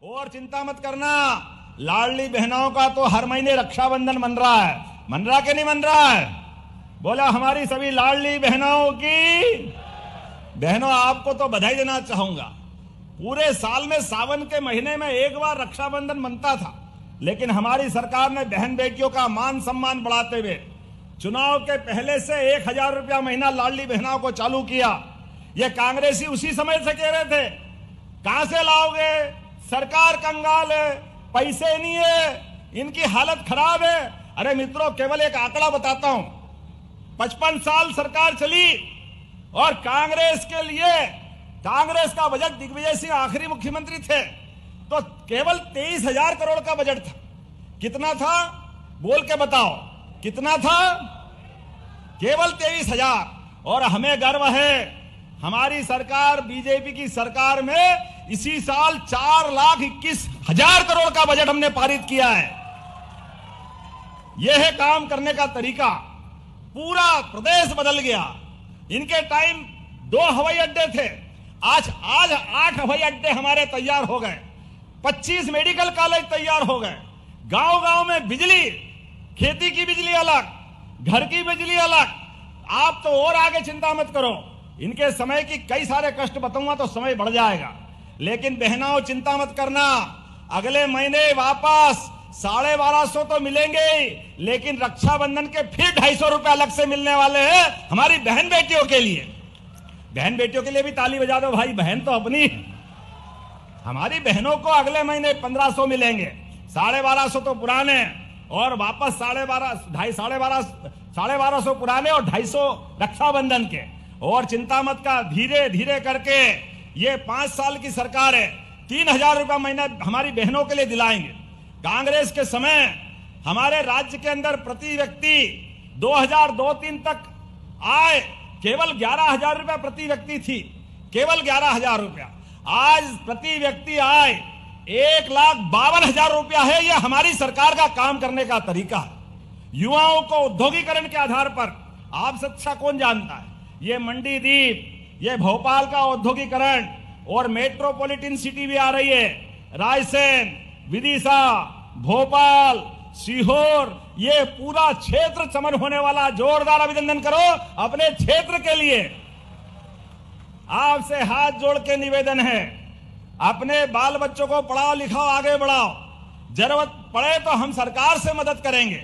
और चिंता मत करना, लाडली बहनों का तो हर महीने रक्षाबंधन मन रहा कि नहीं मन रहा है? बोला हमारी सभी लाडली बहनों की। बहनों, आपको तो बधाई देना चाहूंगा। पूरे साल में सावन के महीने में एक बार रक्षाबंधन मनता था, लेकिन हमारी सरकार ने बहन बेटियों का मान सम्मान बढ़ाते हुए चुनाव के पहले से 1000 रुपया महीना लाडली बहनों को चालू किया। ये कांग्रेसी उसी समय से कह रहे थे कहां से लाओगे, सरकार कंगाल है, पैसे नहीं है, इनकी हालत खराब है। अरे मित्रों, केवल एक आंकड़ा बताता हूं, 55 साल सरकार चली और कांग्रेस के लिए, कांग्रेस का बजट, दिग्विजय सिंह आखिरी मुख्यमंत्री थे तो केवल 23,000 करोड़ का बजट था। कितना था बोल के बताओ, कितना था? केवल 23,000। और हमें गर्व है, हमारी सरकार, बीजेपी की सरकार में इसी साल 4,21,000 करोड़ का बजट हमने पारित किया है। यह है काम करने का तरीका। पूरा प्रदेश बदल गया। इनके टाइम 2 हवाई अड्डे थे, आज 8 हवाई अड्डे हमारे तैयार हो गए, 25 मेडिकल कॉलेज तैयार हो गए, गांव-गांव में बिजली, खेती की बिजली अलग, घर की बिजली अलग। आप तो और आगे चिंता मत करो, इनके समय की कई सारे कष्ट बताऊंगा तो समय बढ़ जाएगा। लेकिन बहनों, चिंता मत करना, अगले महीने वापस 1250 तो मिलेंगे, लेकिन रक्षाबंधन के फिर 250 रुपए अलग से मिलने वाले हैं हमारी बहन बेटियों के लिए। बहन बेटियों के लिए भी ताली बजा दो भाई, बहन तो अपनी। हमारी बहनों को अगले महीने 1500 मिलेंगे, 1250 तो पुराने और वापस 1250 पुराने और 250 रक्षाबंधन के। और चिंता मत का, धीरे धीरे करके ये 5 साल की सरकार है, 3000 रुपया महीना हमारी बहनों के लिए दिलाएंगे। कांग्रेस के समय हमारे राज्य के अंदर प्रति व्यक्ति 2002-03 तक आय केवल 11,000 रुपया प्रति व्यक्ति थी, केवल 11,000 रुपया। आज प्रति व्यक्ति आय 1,52,000 रुपया है। यह हमारी सरकार का काम करने का तरीका है। युवाओं को औद्योगिकरण के आधार पर, आप सबसे कौन जानता है, ये मंडीदीप, ये भोपाल का औद्योगिकरण और मेट्रोपॉलिटन सिटी भी आ रही है, रायसेन, विदिशा, भोपाल, सीहोर, ये पूरा क्षेत्र चमन होने वाला। जोरदार अभिनंदन करो अपने क्षेत्र के लिए। आपसे हाथ जोड़ के निवेदन है, अपने बाल बच्चों को पढ़ाओ लिखाओ, आगे बढ़ाओ। जरूरत पड़े तो हम सरकार से मदद करेंगे,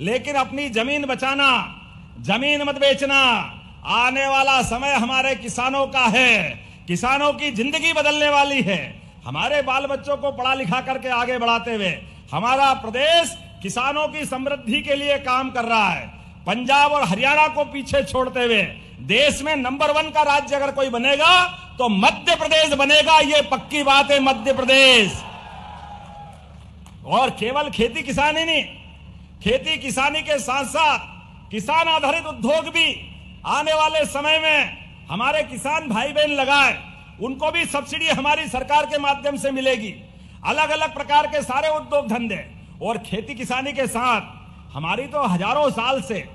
लेकिन अपनी जमीन बचाना, जमीन मत बेचना। आने वाला समय हमारे किसानों का है, किसानों की जिंदगी बदलने वाली है। हमारे बाल बच्चों को पढ़ा लिखा करके आगे बढ़ाते हुए हमारा प्रदेश किसानों की समृद्धि के लिए काम कर रहा है। पंजाब और हरियाणा को पीछे छोड़ते हुए देश में नंबर 1 का राज्य अगर कोई बनेगा तो मध्य प्रदेश बनेगा, ये पक्की बात है, मध्य प्रदेश। और केवल खेती किसानी नहीं, खेती किसानी के साथ साथ किसान आधारित उद्योग भी आने वाले समय में हमारे किसान भाई बहन लगाए, उनको भी सब्सिडी हमारी सरकार के माध्यम से मिलेगी। अलग अलग प्रकार के सारे उद्योग धंधे और खेती किसानी के साथ हमारी तो हजारों साल से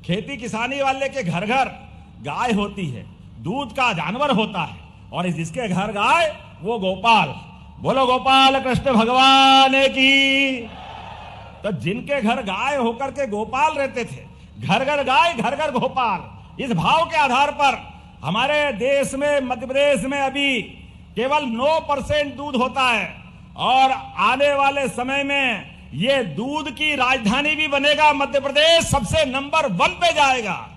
खेती किसानी वाले के घर घर गाय होती है, दूध का जानवर होता है, और जिसके घर गाय वो गोपाल। बोलो गोपाल कृष्ण भगवान की। तो जिनके घर गाय होकर के गोपाल रहते थे, घर घर गाय घर घर गोपाल, इस भाव के आधार पर हमारे देश में, मध्य प्रदेश में अभी केवल 9% दूध होता है, और आने वाले समय में ये दूध की राजधानी भी बनेगा। मध्य प्रदेश सबसे नंबर 1 पे जाएगा।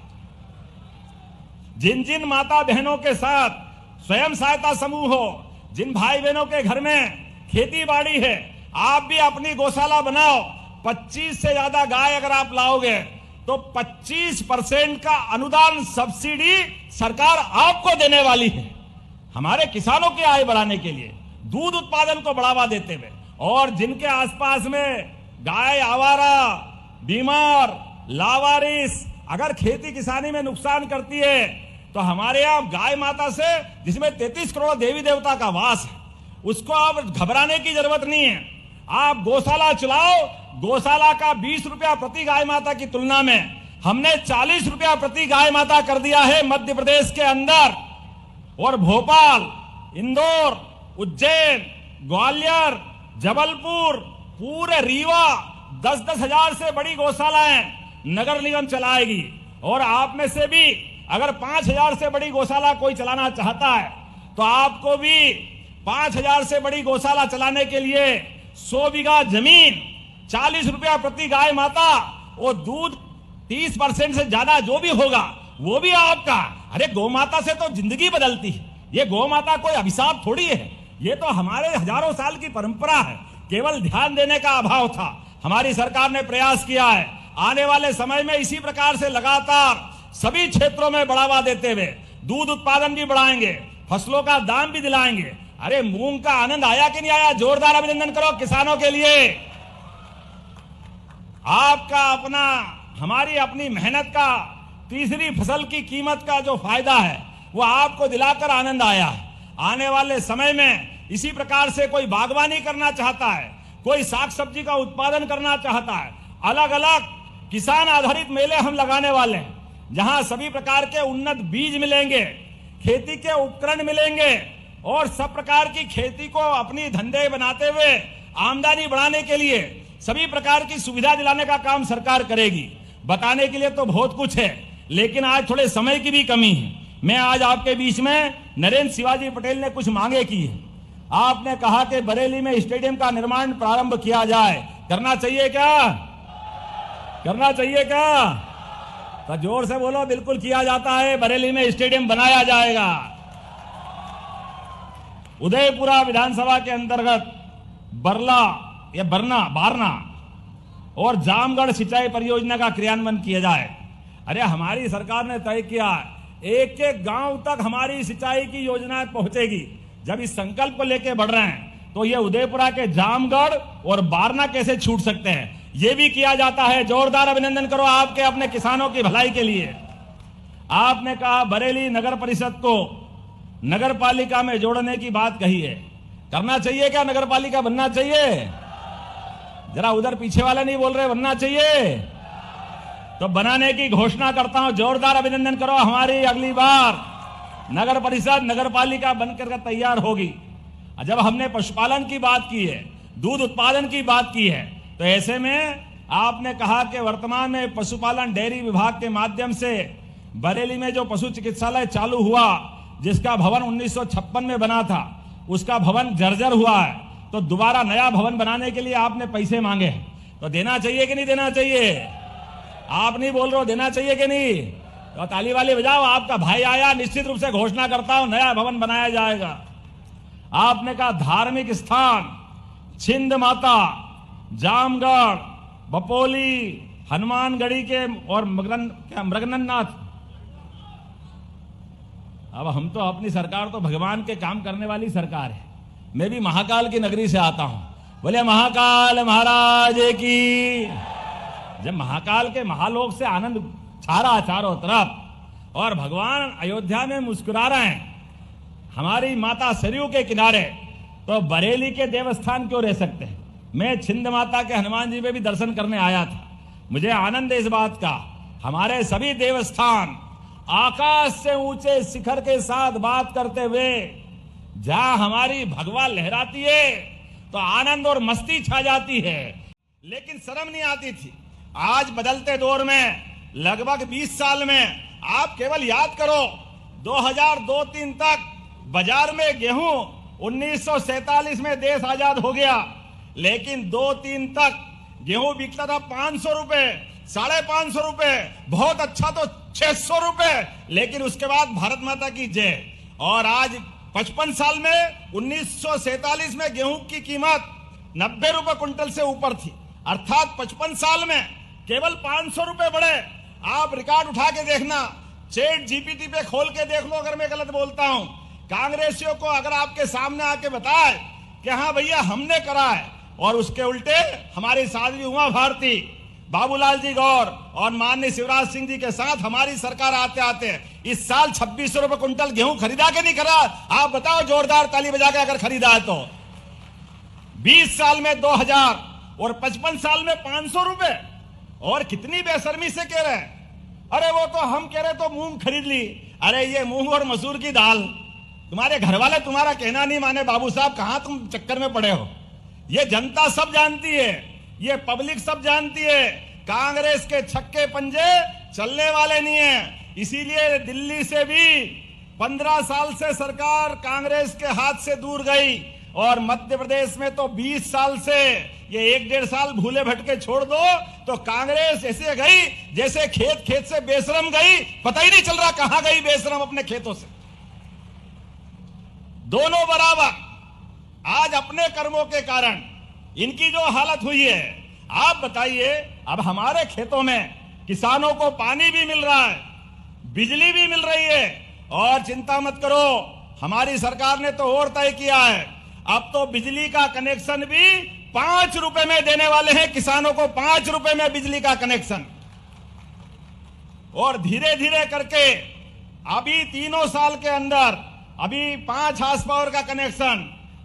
जिन जिन माता बहनों के साथ स्वयं सहायता समूह हो, जिन भाई बहनों के घर में खेती बाड़ी है, आप भी अपनी गौशाला बनाओ। 25 से ज्यादा गाय अगर आप लाओगे तो 25% का अनुदान, सब्सिडी सरकार आपको देने वाली है, हमारे किसानों की आय बढ़ाने के लिए, दूध उत्पादन को बढ़ावा देते हुए। और जिनके आसपास में गाय आवारा, बीमार, लावारिस अगर खेती किसानी में नुकसान करती है तो हमारे यहां गाय माता से, जिसमें 33 करोड़ देवी देवता का वास है, उसको आप घबराने की जरूरत नहीं है। आप गौशाला चलाओ, गौशाला का 20 रुपया प्रति गाय माता की तुलना में हमने 40 रुपया प्रति गाय माता कर दिया है मध्य प्रदेश के अंदर। और भोपाल, इंदौर, उज्जैन, ग्वालियर, जबलपुर, पूरे रीवा 10-10 हजार से बड़ी गौशालाएं नगर निगम चलाएगी। और आप में से भी अगर 5,000 से बड़ी गौशाला कोई चलाना चाहता है तो आपको भी 5,000 से बड़ी गौशाला चलाने के लिए 100 बीघा जमीन, 40 रुपया प्रति गाय माता, वो दूध 30% से ज्यादा जो भी होगा वो भी आपका। अरे गौ माता से तो जिंदगी बदलती है। ये गौ माता कोई अभिशाप थोड़ी है, ये तो हमारे हजारों साल की परंपरा है। केवल ध्यान देने का अभाव था। हमारी सरकार ने प्रयास किया है। आने वाले समय में इसी प्रकार से लगातार सभी क्षेत्रों में बढ़ावा देते हुए दूध उत्पादन भी बढ़ाएंगे, फसलों का दाम भी दिलाएंगे। अरे मूंग का आनंद आया कि नहीं आया? जोरदार अभिनंदन करो किसानों के लिए। आपका अपना, हमारी अपनी मेहनत का तीसरी फसल की कीमत का जो फायदा है वो आपको दिलाकर आनंद आया है। आने वाले समय में इसी प्रकार से कोई बागवानी करना चाहता है, कोई साग सब्जी का उत्पादन करना चाहता है, अलग अलग किसान आधारित मेले हम लगाने वाले हैं, जहां सभी प्रकार के उन्नत बीज मिलेंगे, खेती के उपकरण मिलेंगे और सब प्रकार की खेती को अपनी धंधे बनाते हुए आमदनी बढ़ाने के लिए सभी प्रकार की सुविधा दिलाने का काम सरकार करेगी। बताने के लिए तो बहुत कुछ है, लेकिन आज थोड़े समय की भी कमी है। मैं आज आपके बीच में नरेंद्र शिवाजी पटेल ने कुछ मांगे की है। आपने कहा कि बरेली में स्टेडियम का निर्माण प्रारंभ किया जाए। करना चाहिए क्या? करना चाहिए क्या? तो जोर से बोलो। बिल्कुल किया जाता है। बरेली में स्टेडियम बनाया जाएगा। उदयपुरा विधानसभा के अंतर्गत बारना और जामगढ़ सिंचाई परियोजना का क्रियान्वयन किया जाए। अरे हमारी सरकार ने तय किया एक एक गांव तक हमारी सिंचाई की योजनाएं पहुंचेगी। जब इस संकल्प को लेकर बढ़ रहे हैं तो ये उदयपुरा के जामगढ़ और बारना कैसे छूट सकते हैं, ये भी किया जाता है। जोरदार अभिनंदन करो आपके अपने किसानों की भलाई के लिए। आपने कहा बरेली नगर परिषद को नगर पालिका में जोड़ने की बात कही है। करना चाहिए क्या? नगर पालिका बनना चाहिए? जरा उधर पीछे वाले नहीं बोल रहे, बनना चाहिए तो बनाने की घोषणा करता हूं। जोरदार अभिनंदन करो। हमारी अगली बार नगर परिषद नगर पालिका बनकर तैयार होगी। जब हमने पशुपालन की बात की है, दूध उत्पादन की बात की है, तो ऐसे में आपने कहा कि वर्तमान में पशुपालन डेयरी विभाग के माध्यम से बरेली में जो पशु चिकित्सालय चालू हुआ, जिसका भवन 1956 में बना था, उसका भवन जर्जर हुआ है, तो दोबारा नया भवन बनाने के लिए आपने पैसे मांगे हैं। तो देना चाहिए कि नहीं देना चाहिए? आप नहीं बोल रहे हो, देना चाहिए कि नहीं? तो ताली वाली बजाओ। आपका भाई आया, निश्चित रूप से घोषणा करता हूं नया भवन बनाया जाएगा। आपने कहा धार्मिक स्थान छिंद माता, जामगढ़, बपोली, हनुमानगढ़ी के और मृगननाथ। अब हम तो अपनी सरकार तो भगवान के काम करने वाली सरकार है। मैं भी महाकाल की नगरी से आता हूं। बोले महाकाल महाराज की। जब महाकाल के महालोक से आनंद छा रहा चारों तरफ और भगवान अयोध्या में मुस्कुरा रहे हैं हमारी माता सरयू के किनारे, तो बरेली के देवस्थान क्यों रह सकते हैं? मैं छिंद माता के हनुमान जी में भी दर्शन करने आया था। मुझे आनंद है इस बात का। हमारे सभी देवस्थान आकाश से ऊंचे शिखर के साथ बात करते हुए जहां हमारी भगवा लहराती है तो आनंद और मस्ती छा जाती है, लेकिन शर्म नहीं आती थी। आज बदलते दौर में लगभग 20 साल में आप केवल याद करो 2002-3 तक बाजार में गेहूं 1947 में देश आजाद हो गया, लेकिन 2-3 तक गेहूं बिकता था 500 रुपए, 550 रुपए, बहुत अच्छा तो 600 रुपए। लेकिन उसके बाद भारत माता की जय। और आज 55 साल में 1947 में गेहूं की कीमत 90 रुपए क्विंटल से ऊपर थी, अर्थात 55 साल में केवल 500 रुपए बढ़े। आप रिकॉर्ड उठा के देखना, चैट जीपीटी पे खोल के देख लो अगर मैं गलत बोलता हूं। कांग्रेसियों को अगर आपके सामने आके बताए कि हाँ भैया हमने करा है, और उसके उल्टे हमारी साध्वी उमा भारती, बाबूलाल जी गौर और माननीय शिवराज सिंह जी के साथ हमारी सरकार आते आते इस साल 2600 रुपए क्विंटल गेहूं खरीदा के नहीं करा? आप बताओ, जोरदार ताली बजा के अगर खरीदा है तो। 20 साल में 2000 और 55 साल में 500 रुपए। और कितनी बेशर्मी से कह रहे हैं, अरे वो तो हम कह रहे तो मूंग खरीद ली। अरे ये मूंग और मसूर की दाल तुम्हारे घर वाले तुम्हारा कहना नहीं माने, बाबू साहब कहां तुम चक्कर में पड़े हो। ये जनता सब जानती है, ये पब्लिक सब जानती है, कांग्रेस के छक्के पंजे चलने वाले नहीं है। इसीलिए दिल्ली से भी 15 साल से सरकार कांग्रेस के हाथ से दूर गई, और मध्य प्रदेश में तो 20 साल से, ये 1-1.5 साल भूले भटके छोड़ दो तो कांग्रेस ऐसे गई जैसे खेत खेत से बेशरम गई, पता ही नहीं चल रहा कहां गई बेशरम अपने खेतों से। दोनों बराबर। आज अपने कर्मों के कारण इनकी जो हालत हुई है, आप बताइए, अब हमारे खेतों में किसानों को पानी भी मिल रहा है, बिजली भी मिल रही है, और चिंता मत करो, हमारी सरकार ने तो और तय किया है, अब तो बिजली का कनेक्शन भी 5 रुपए में देने वाले हैं किसानों को, 5 रुपए में बिजली का कनेक्शन। और धीरे धीरे करके अभी 3 साल के अंदर अभी 5 हार्स पावर का कनेक्शन,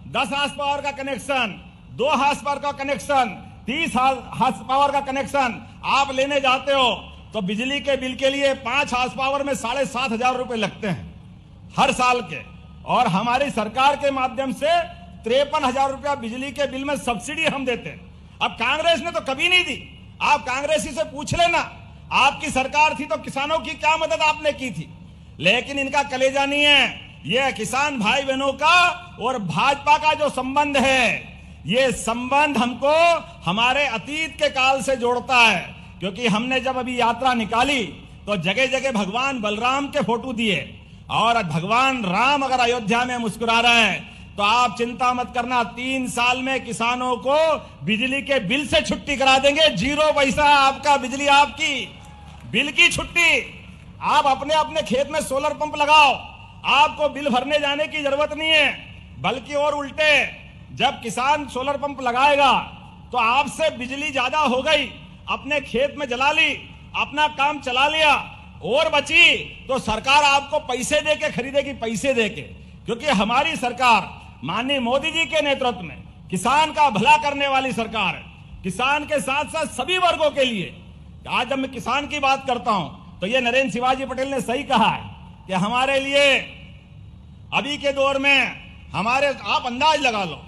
10 हार्स पावर का कनेक्शन, 2 हार्स पावर का कनेक्शन, 30 हार्स पावर का कनेक्शन आप लेने जाते हो तो बिजली के बिल के लिए 5 हार्स पावर में 7,500 रुपए लगते हैं हर साल के। और हमारी सरकार के माध्यम से 53,000 रुपया बिजली के बिल में सब्सिडी हम देते हैं। अब कांग्रेस ने तो कभी नहीं दी, आप कांग्रेसी से पूछ लेना, आपकी सरकार थी तो किसानों की क्या मदद आपने की थी। लेकिन इनका कलेजा नहीं है, यह किसान भाई बहनों का और भाजपा का जो संबंध है, ये संबंध हमको हमारे अतीत के काल से जोड़ता है। क्योंकि हमने जब अभी यात्रा निकाली तो जगह जगह भगवान बलराम के फोटो दिए, और भगवान राम अगर अयोध्या में मुस्कुरा रहे हैं तो आप चिंता मत करना, 3 साल में किसानों को बिजली के बिल से छुट्टी करा देंगे। 0 पैसा आपका, बिजली आपकी, बिल की छुट्टी। आप अपने अपने खेत में सोलर पंप लगाओ, आपको बिल भरने जाने की जरूरत नहीं है। बल्कि और उल्टे, जब किसान सोलर पंप लगाएगा तो आपसे बिजली ज्यादा हो गई, अपने खेत में जला ली, अपना काम चला लिया, और बची तो सरकार आपको पैसे दे के खरीदेगी, पैसे दे के। क्योंकि हमारी सरकार माननीय मोदी जी के नेतृत्व में किसान का भला करने वाली सरकार है, किसान के साथ साथ सभी वर्गों के लिए। आज जब मैं किसान की बात करता हूं तो ये नरेंद्र शिवाजी पटेल ने सही कहा है कि हमारे लिए अभी के दौर में हमारे, आप अंदाज लगा लो,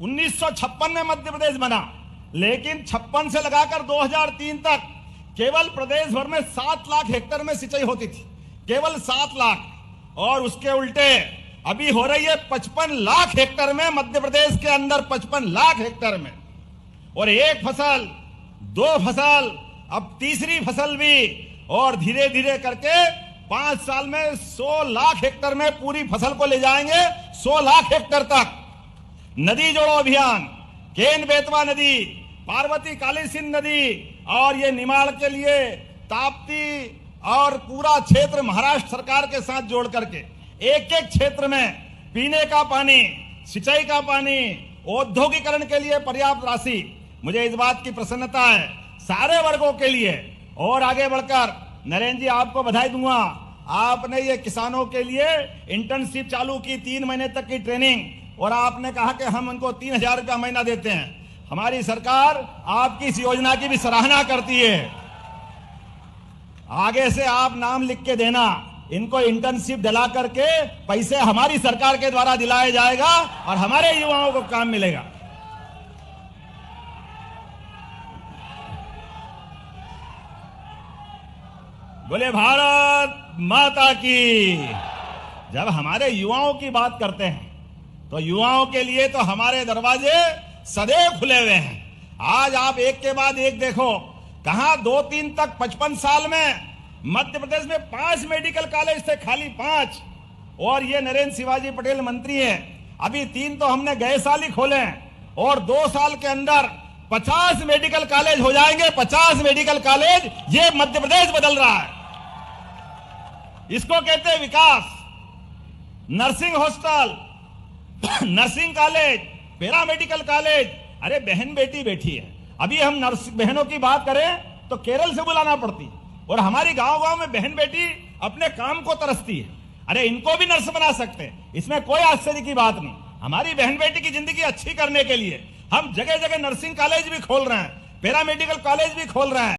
1956 में मध्य प्रदेश बना, लेकिन 56 से लगाकर 2003 तक केवल प्रदेश भर में 7 लाख हेक्टेयर में सिंचाई होती थी, केवल 7 लाख। और उसके उल्टे अभी हो रही है 55 लाख हेक्टेयर में, मध्य प्रदेश के अंदर 55 लाख हेक्टेयर में। और 1 फसल, 2 फसल, अब तीसरी फसल भी, और धीरे धीरे करके 5 साल में 100 लाख हेक्टेयर में पूरी फसल को ले जाएंगे, 100 लाख हेक्टेयर तक। नदी जोड़ो अभियान, केन बेतवा नदी, पार्वती काली सिंध नदी, और ये निमाड़ के लिए ताप्ती, और पूरा क्षेत्र महाराष्ट्र सरकार के साथ जोड़ करके एक एक क्षेत्र में पीने का पानी, सिंचाई का पानी, औद्योगिकरण के लिए पर्याप्त राशि। मुझे इस बात की प्रसन्नता है सारे वर्गों के लिए। और आगे बढ़कर नरेंद्र जी आपको बधाई दूंगा, आपने ये किसानों के लिए इंटर्नशिप चालू की, 3 महीने तक की ट्रेनिंग, और आपने कहा कि हम उनको 3,000 रुपया महीना देते हैं। हमारी सरकार आपकी इस योजना की भी सराहना करती है। आगे से आप नाम लिख के देना, इनको इंटर्नशिप दिला करके पैसे हमारी सरकार के द्वारा दिलाया जाएगा और हमारे युवाओं को काम मिलेगा। बोले भारत माता की। जब हमारे युवाओं की बात करते हैं तो युवाओं के लिए तो हमारे दरवाजे सदैव खुले हुए हैं। आज आप एक के बाद एक देखो, कहां 2-3 तक 55 साल में मध्य प्रदेश में 5 मेडिकल कॉलेज थे, खाली 5। और ये नरेंद्र शिवाजी पटेल मंत्री हैं, अभी 3 तो हमने गए साल ही खोले हैं, और 2 साल के अंदर 50 मेडिकल कॉलेज हो जाएंगे। 50 मेडिकल कॉलेज, ये मध्य प्रदेश बदल रहा है। इसको कहते हैं विकास। Nursing hostel, nursing college, paramedical college. अरे बहन बेटी बैठी है, अभी हम नर्स बहनों की बात करें तो केरल से बुलाना पड़ती, और हमारी गांव-गांव में बहन बेटी अपने काम को तरसती है। अरे इनको भी नर्स बना सकते हैं, इसमें कोई आश्चर्य की बात नहीं। हमारी बहन बेटी की जिंदगी अच्छी करने के लिए हम जगह जगह नर्सिंग कॉलेज भी खोल रहे हैं, पैरामेडिकल कॉलेज भी खोल रहे हैं।